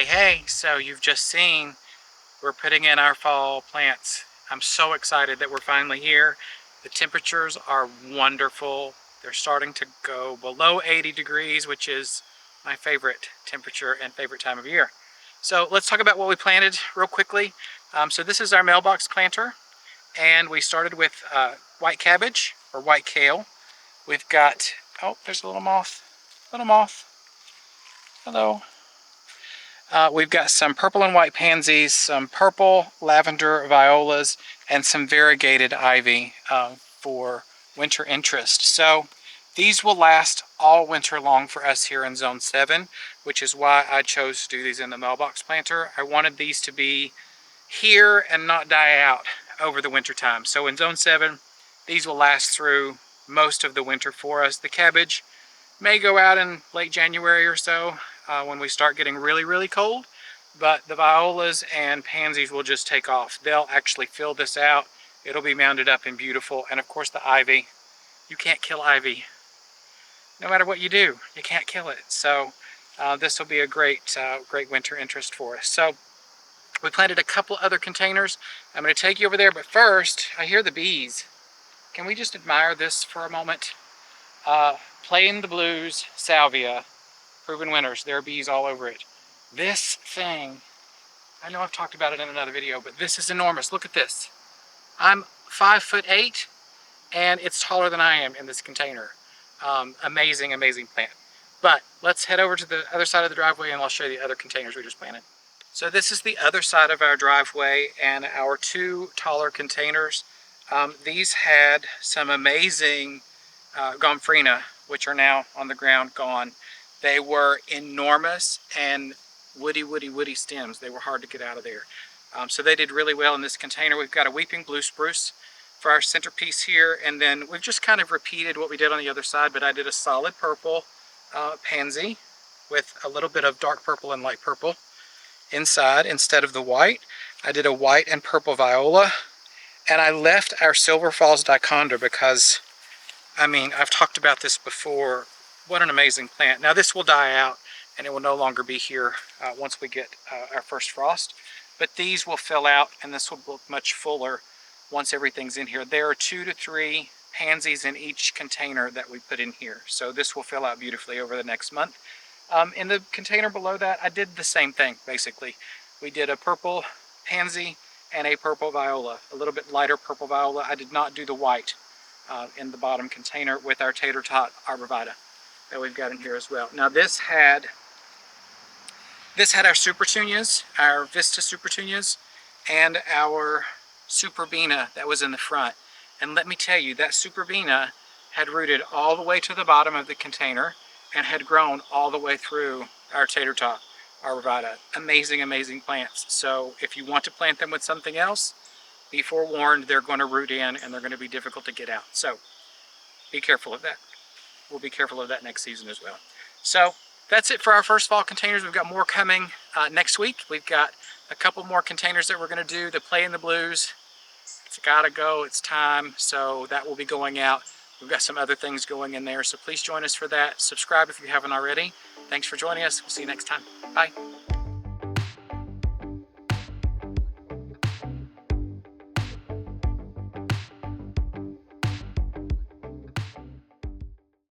Hey, so you've just seen we're putting in our fall plants. I'm so excited that we're finally here. The temperatures are wonderful. They're starting to go below 80 degrees, which is my favorite temperature and favorite time of year. So let's talk about what we planted real quickly. So this is our mailbox planter, and we started with white cabbage or white kale. We've got, oh, there's a little moth. Little moth. Hello. We've got some purple and white pansies, some purple lavender violas, and some variegated ivy for winter interest. So these will last all winter long for us here in Zone 7, which is why I chose to do these in the mailbox planter. I wanted these to be here and not die out over the winter time. So in Zone 7, these will last through most of the winter for us. The cabbage may go out in late January or so when we start getting really cold, but the violas and pansies will just take off. They'll actually fill this out. It'll be mounded up and beautiful. And of course the ivy, you can't kill ivy. No matter what you do, you can't kill it. So this will be a great winter interest for us. So we planted a couple other containers. I'm going to take you over there, but first, I hear the bees. Can we just admire this for a moment? Playing the Blues salvia, proven winners. There are bees all over it. This thing, I know I've talked about it in another video, but this is enormous. Look at this. I'm 5'8", and it's taller than I am in this container. Amazing plant. But let's head over to the other side of the driveway and I'll show you the other containers we just planted. So this is the other side of our driveway and our two taller containers. These had some amazing gomphrena, which are now on the ground gone. They were enormous and woody stems. They were hard to get out of there. So they did really well in this container. We've got a weeping blue spruce for our centerpiece here, and then we've just kind of repeated what we did on the other side, but I did a solid purple pansy with a little bit of dark purple and light purple inside instead of the white. I did a white and purple viola, and I left our Silver Falls dichondra because, I mean, I've talked about this before. What an amazing plant. Now this will die out and it will no longer be here once we get our first frost. But these will fill out and this will look much fuller once everything's in here. There are 2 to 3 pansies in each container that we put in here. So this will fill out beautifully over the next month. In the container below that, I did the same thing basically. We did a purple pansy and a purple viola, a little bit lighter purple viola. I did not do the white in the bottom container with our tater tot arborvitae that we've got in here as well. Now this had our supertunias, our Vista supertunias, and our superbena that was in the front. And let me tell you, that superbena had rooted all the way to the bottom of the container and had grown all the way through our tater tot arborvitae. Amazing plants. So if you want to plant them with something else, be forewarned, they're going to root in and they're going to be difficult to get out. So be careful of that. We'll be careful of that next season as well. So that's it for our first fall containers. We've got more coming next week. We've got a couple more containers that we're going to do. The Play in the Blues. It's gotta go. It's time. So that will be going out. We've got some other things going in there. So please join us for that. Subscribe if you haven't already. Thanks for joining us. We'll see you next time. Bye.